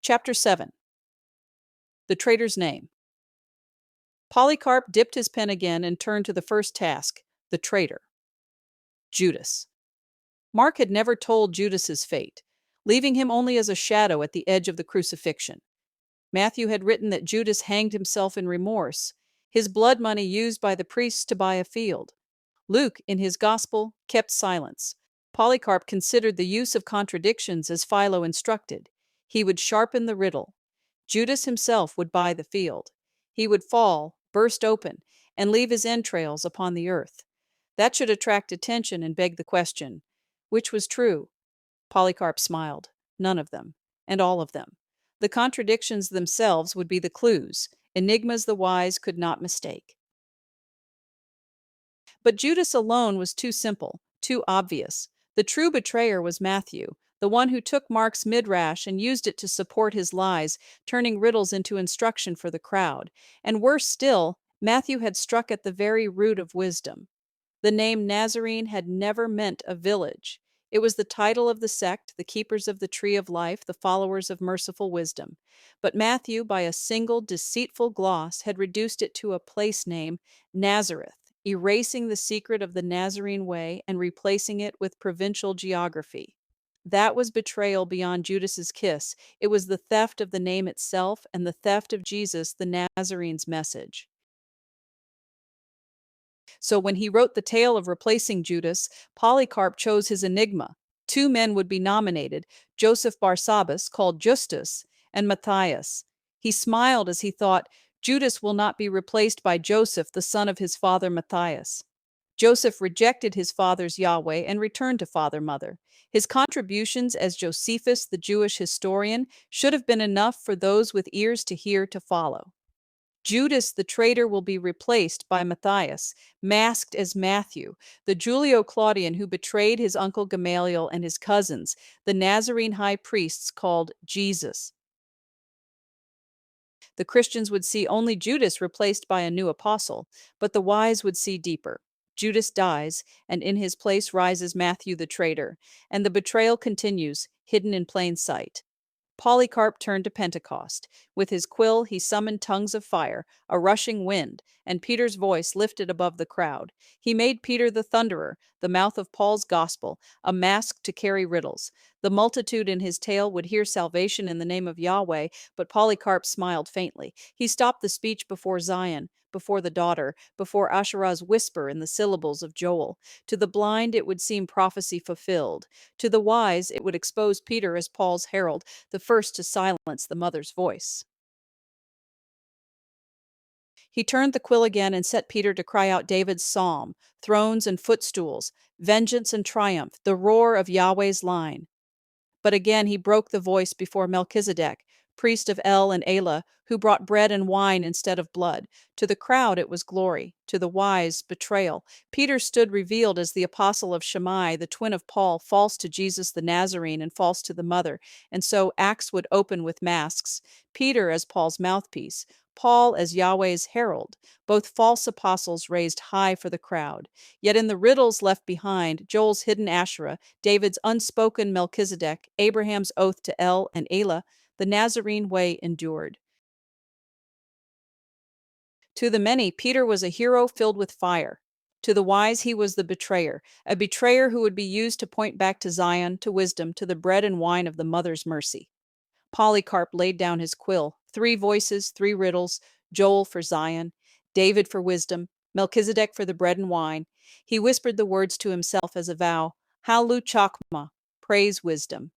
Chapter 7. The Traitor's Name. Polycarp dipped his pen again and turned to the first task, the traitor. Judas. Mark had never told Judas's fate, leaving him only as a shadow at the edge of the crucifixion. Matthew had written that Judas hanged himself in remorse, his blood money used by the priests to buy a field. Luke, in his gospel, kept silence. Polycarp considered the use of contradictions as Philo instructed. He would sharpen the riddle. Judas himself would buy the field. He would fall, burst open, and leave his entrails upon the earth. That should attract attention and beg the question, which was true? Polycarp smiled. None of them, and all of them. The contradictions themselves would be the clues, enigmas the wise could not mistake. But Judas alone was too simple, too obvious. The true betrayer was Matthew, the one who took Mark's midrash and used it to support his lies, turning riddles into instruction for the crowd. And worse still, Matthew had struck at the very root of wisdom. The name Nazarene had never meant a village. It was the title of the sect, the keepers of the tree of life, the followers of merciful wisdom. But Matthew, by a single deceitful gloss, had reduced it to a place name, Nazareth, erasing the secret of the Nazarene way and replacing it with provincial geography. That was betrayal beyond Judas's kiss. It was the theft of the name itself and the theft of Jesus, the Nazarene's message. So when he wrote the tale of replacing Judas, Polycarp chose his enigma. Two men would be nominated, Joseph Barsabbas, called Justus, and Matthias. He smiled as he thought, Judas will not be replaced by Joseph, the son of his father Matthias. Joseph rejected his father's Yahweh and returned to father-mother. His contributions as Josephus, the Jewish historian, should have been enough for those with ears to hear to follow. Judas the traitor will be replaced by Matthias, masked as Matthew, the Julio-Claudian who betrayed his uncle Gamaliel and his cousins, the Nazarene high priests called Jesus. The Christians would see only Judas replaced by a new apostle, but the wise would see deeper. Judas dies, and in his place rises Matthew the traitor, and the betrayal continues, hidden in plain sight. Polycarp turned to Pentecost. With his quill he summoned tongues of fire, a rushing wind, and Peter's voice lifted above the crowd. He made Peter the thunderer, the mouth of Paul's gospel, a mask to carry riddles. The multitude in his tale would hear salvation in the name of Yahweh, but Polycarp smiled faintly. He stopped the speech before Zion, before the daughter, before Asherah's whisper in the syllables of Joel. To the blind it would seem prophecy fulfilled. To the wise it would expose Peter as Paul's herald, the first to silence the mother's voice. He turned the quill again and set Peter to cry out David's psalm, thrones and footstools, vengeance and triumph, the roar of Yahweh's line. But again he broke the voice before Melchizedek, priest of El and Elah, who brought bread and wine instead of blood. To the crowd it was glory, to the wise, betrayal. Peter stood revealed as the apostle of Shammai, the twin of Paul, false to Jesus the Nazarene and false to the mother, and so Acts would open with masks. Peter as Paul's mouthpiece, Paul as Yahweh's herald, both false apostles raised high for the crowd. Yet in the riddles left behind, Joel's hidden Asherah, David's unspoken Melchizedek, Abraham's oath to El and Elah, the Nazarene way endured. To the many, Peter was a hero filled with fire. To the wise, he was the betrayer, a betrayer who would be used to point back to Zion, to wisdom, to the bread and wine of the mother's mercy. Polycarp laid down his quill. 3 voices, 3 riddles, Joel for Zion, David for wisdom, Melchizedek for the bread and wine. He whispered the words to himself as a vow, Halu Chakma, praise wisdom.